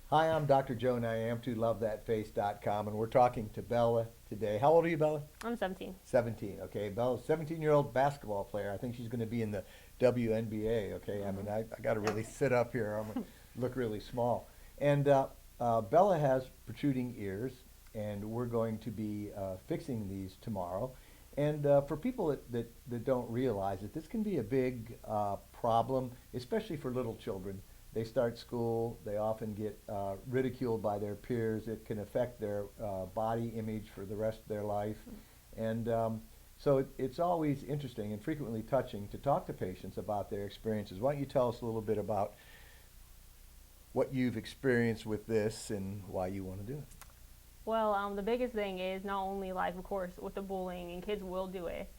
Hi, I'm Dr. Joe Niamtu, LoveThatFace.com, and we're talking to Bella today. How old are you, Bella? I'm 17. 17, okay. Bella's a 17-year-old basketball player. I think she's going to be in the WNBA, okay. I mean, I got to really sit up here. I'm going to look really small. And Bella has protruding ears, and we're going to be fixing these tomorrow. And for people that don't realize it, this can be a big problem, especially for little children. They start school, they often get ridiculed by their peers. It can affect their body image for the rest of their life. And so it's always interesting and frequently touching to talk to patients about their experiences. Why don't you tell us a little bit about what you've experienced with this and why you want to do it? Well, the biggest thing is not only like, of course, with the bullying, and kids will do it.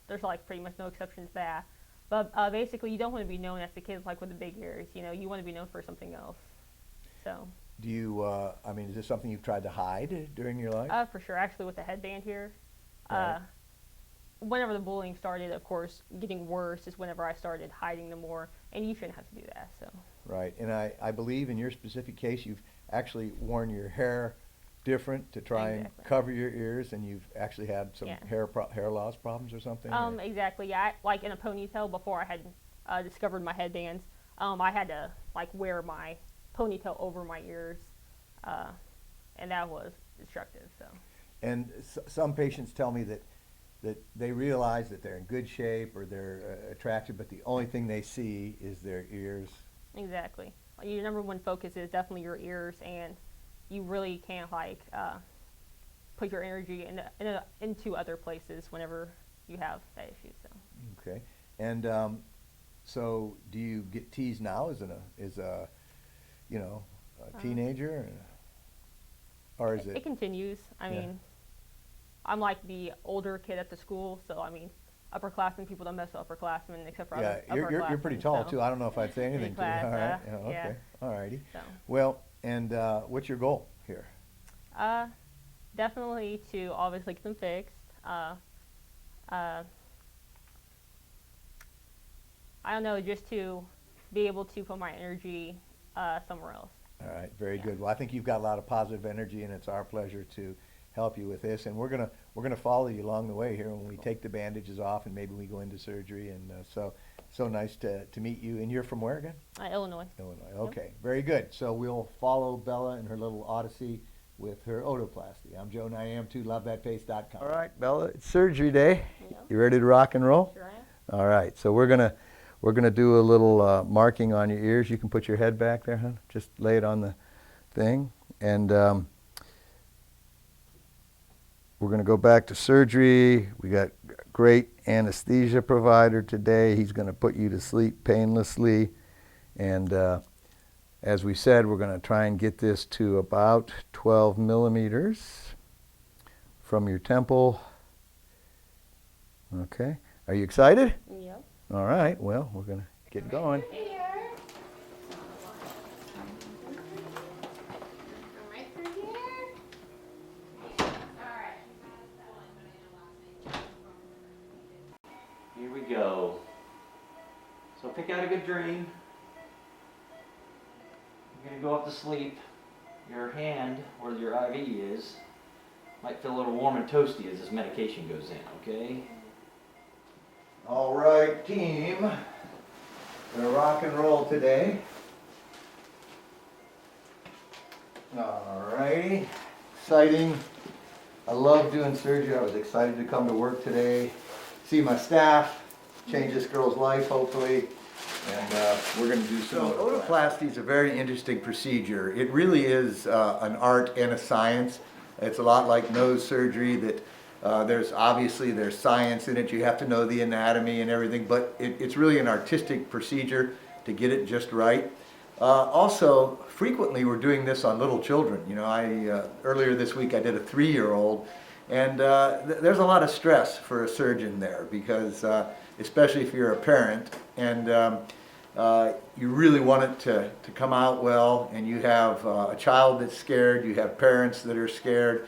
There's like pretty much no exceptions to that. But basically, you don't want to be known as the kids like with the big ears. You know, you want to be known for something else. So. Do you, I mean, is this something you've tried to hide during your life? For sure. Actually, with the headband here, Right. uh, whenever the bullying started, of course, getting worse is whenever I started hiding them more, and you shouldn't have to do that. So. Right. And I believe in your specific case, you've actually worn your hair different to try and Exactly. cover your ears, and you've actually had some Yeah. hair loss problems or something? Or? Exactly. Yeah. Like in a ponytail before I had discovered my headbands. I had to like wear my ponytail over my ears, uh, and that was destructive. So. And some patients tell me that they realize that they're in good shape or they're attractive, but the only thing they see is their ears. Exactly. Your number one focus is definitely your ears, and you really can't like put your energy into other places whenever you have that issue. So. Okay. And so do you get teased now as a you know, a Um, teenager, or is it it? continues. I Yeah. mean, I'm like the older kid at the school, so I mean, upperclassmen people don't mess with upperclassmen except for Yeah, other you're pretty upperclassmen. tall So too. I don't know if I'd say in anything to you. class, All right. Yeah, yeah. okay. All righty. So Well, and what's your goal here? uh, definitely to obviously get them fixed. Uh, I don't know, just to be able to put my energy somewhere else. All right, very Yeah. good. Well, I think you've got a lot of positive energy, and it's our pleasure to help you with this. And we're gonna follow you along the way here when we Cool. take the bandages off, and maybe we go into surgery. And so nice to meet you. And you're from where again? Illinois. Illinois. Yep. Okay, very good. So we'll follow Bella and her little odyssey with her otoplasty. I'm Joe Niamtu, LoveThatFace.com. All right, Bella, it's surgery day. Yep. You ready to rock and roll? Sure am. All right, so we're gonna do a little marking on your ears. You can put your head back there, huh? Just lay it on the thing, and we're gonna go back to surgery. We got great anesthesia provider today. He's gonna put you to sleep painlessly, and as we said, we're gonna try and get this to about 12 millimeters from your temple. Okay, are you excited? Yep. All right, well, we're going to get going. Here. Come right through here. All right. Here we go. So pick out a good dream. You're gonna go up to sleep. Your hand, where your IV is, might feel a little warm and toasty as this medication goes in, okay? All right, team. Gonna rock and roll today. All righty. Exciting. I love doing surgery. I was excited to come to work today, see my staff, change this girl's life, hopefully. And we're going to do some. So otoplasty is a very interesting procedure. It really is an art and a science. It's a lot like nose surgery that there's science in it. You have to know the anatomy and everything, but it's really an artistic procedure to get it just right. Also, frequently we're doing this on little children. You know, earlier this week I did a 3-year-old, and there's a lot of stress for a surgeon there because, especially if you're a parent, and you really want it to come out well, and you have a child that's scared, you have parents that are scared.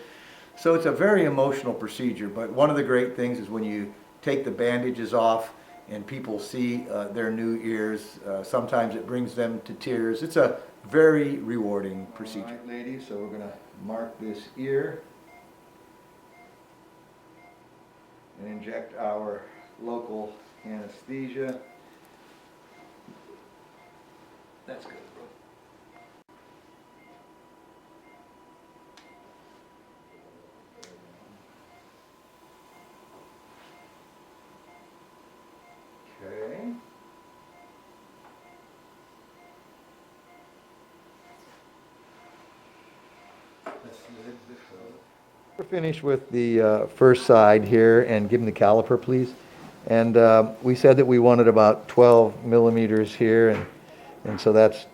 So it's a very emotional procedure, but one of the great things is when you take the bandages off and people see their new ears, sometimes it brings them to tears. It's a very rewarding procedure. All right, ladies, so we're gonna mark this ear and inject our local anesthesia. That's good, bro. Okay. We're finished with the first side here, and give him the caliper, please. And we said that we wanted about 12 millimeters here, and so that's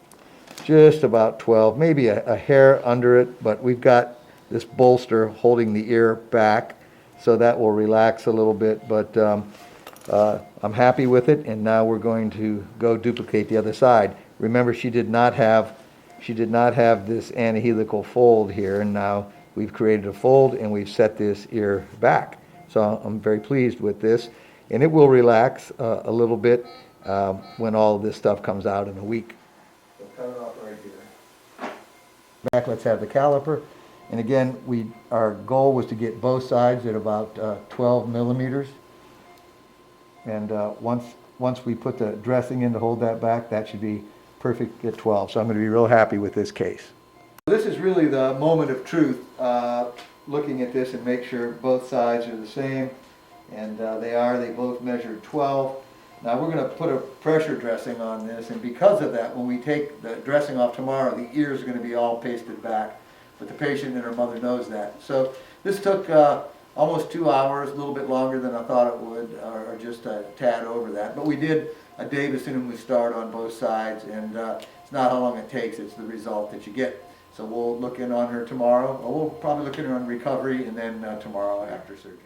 just about 12, maybe a hair under it, but we've got this bolster holding the ear back, so that will relax a little bit, but I'm happy with it, and now we're going to go duplicate the other side. Remember, she did not have this anahelical fold here, and now we've created a fold and we've set this ear back. So I'm very pleased with this, and it will relax a little bit when all of this stuff comes out in a week. So cut it off right here. Back, let's have the caliper. And again, our goal was to get both sides at about 12 millimeters. And once we put the dressing in to hold that back, that should be perfect at 12. So I'm going to be real happy with this case. This is really the moment of truth, looking at this and make sure both sides are the same. And they both measure 12. Now we're going to put a pressure dressing on this, and because of that, when we take the dressing off tomorrow, the ears are going to be all pasted back. But the patient and her mother knows that. So this took almost 2 hours, a little bit longer than I thought it would, or just a tad over that. But we did a day as soon as we start on both sides, and it's not how long it takes, it's the result that you get. So we'll look in on her tomorrow, or we'll probably look in on recovery, and then tomorrow after surgery.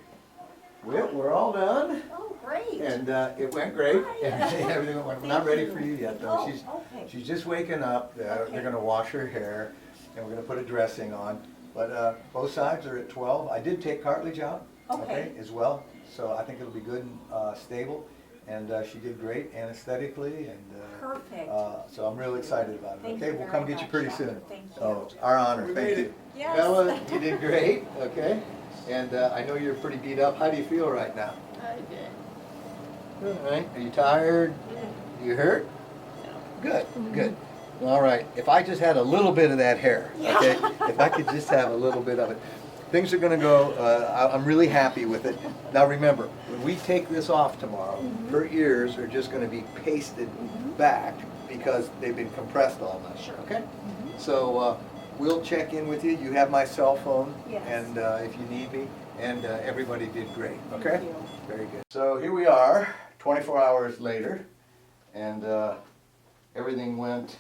Well, we're all done. Oh, great. And it went great. Hi. Everything went. We're not ready for you yet, though. Oh, okay. She's just waking up. They're going to wash her hair, and we're going to put a dressing on. But both sides are at 12. I did take cartilage out, Okay. as well. So I think it'll be good and stable. And she did great anesthetically. And Perfect. so I'm really excited about it. Thank okay, you we'll very come get you much, pretty Doctor. soon. Thank you. So it's our honor. Thank you. Yes. Bella, you did great. Okay. And I know you're pretty beat up. How do you feel right now? Good. All right. Are you tired? You hurt? Good, good. All right. If I just had a little bit of that hair, okay? If I could just have a little bit of it. Things are going to go, I'm really happy with it. Now remember, when we take this off tomorrow, her ears are just going to be pasted back because they've been compressed all night. Sure. Okay? So we'll check in with you. You have my cell phone, Yes. and if you need me. And everybody did great. Okay? Thank you. Very good. So here we are, 24 hours later, and everything went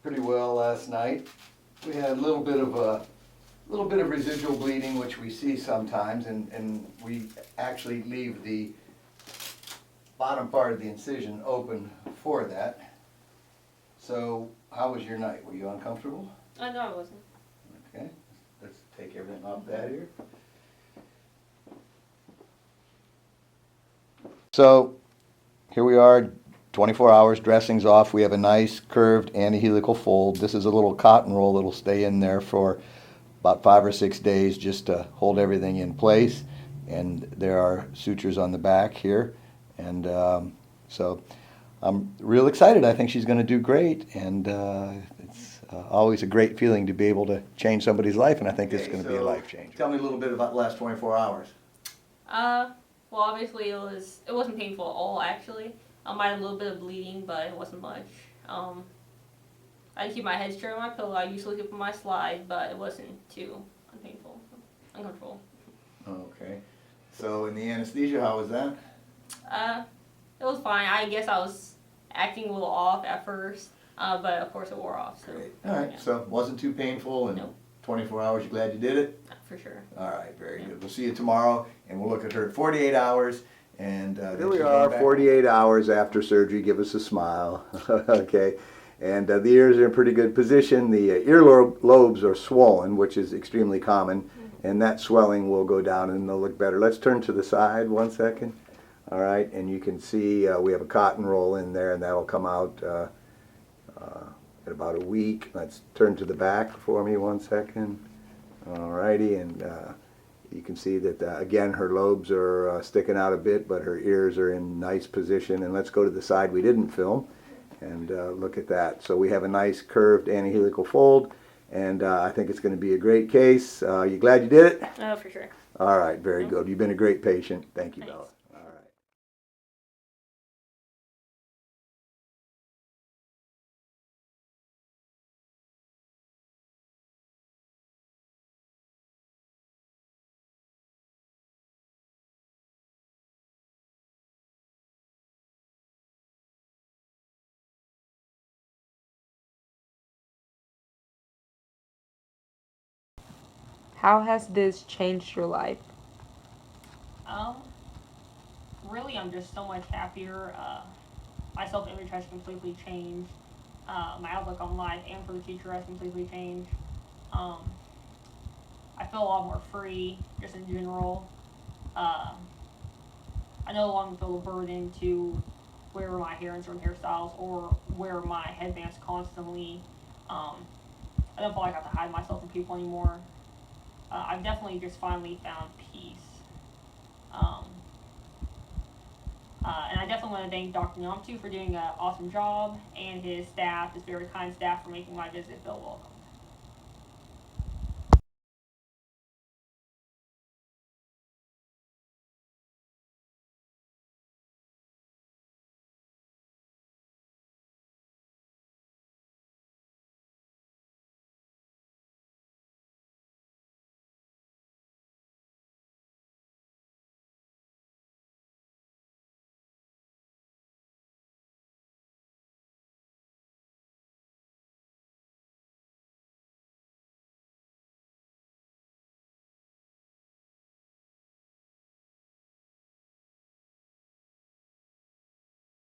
pretty well last night. We had a little bit of residual bleeding, which we see sometimes, and we actually leave the bottom part of the incision open for that. So how was your night? Were you uncomfortable? No, I wasn't. Okay, let's take everything off that here. So here we are, 24 hours, dressings off. We have a nice curved anahelical fold. This is a little cotton roll that'll stay in there for about 5 or 6 days just to hold everything in place. And there are sutures on the back here. And so I'm real excited. I think she's going to do great. And it's always a great feeling to be able to change somebody's life. And I think this is going to be a life changer. Tell me a little bit about the last 24 hours. Well, obviously it wasn't painful at all, actually. I had a little bit of bleeding, but it wasn't much. I had to keep my head straight on my pillow. I usually keep on my slide, but it wasn't too uncomfortable. Okay. So in the anesthesia, how was that? It was fine. I guess I was acting a little off at first, but of course it wore off. So. Great. All right. Yeah. So wasn't too painful, and Nope. 24 hours. You glad you did it? For sure. All right. Very Yeah. good. We'll see you tomorrow, and we'll look at her at 48 hours. And Here we are, 48 hours after surgery. Give us a smile. Okay. And the ears are in pretty good position. The ear lobes are swollen, which is extremely common. And that swelling will go down and they'll look better. Let's turn to the side 1 second. All right. And you can see we have a cotton roll in there, and that'll come out. at about a week. Let's turn to the back for me 1 second. Alrighty, and you can see that again her lobes are sticking out a bit, but her ears are in nice position. And let's go to the side we didn't film and look at that. So we have a nice curved anahelical fold, and I think it's going to be a great case. You glad you did it? Oh, for sure. All right, very good. You've been a great patient. Thank you, Thanks. Bella. All right. How has this changed your life? Um, really, I'm just so much happier. My self-image has completely changed. My outlook on life and for the future has completely changed. Um, I feel a lot more free, just in general. Uh, I no longer feel a burden to wear my hair in certain hairstyles or wear my headbands constantly. I don't feel like I have to hide myself from people anymore. I've definitely just finally found peace. Um, and I definitely want to thank Dr. Niamtu for doing an awesome job, and his staff, his very kind staff, for making my visit feel welcome.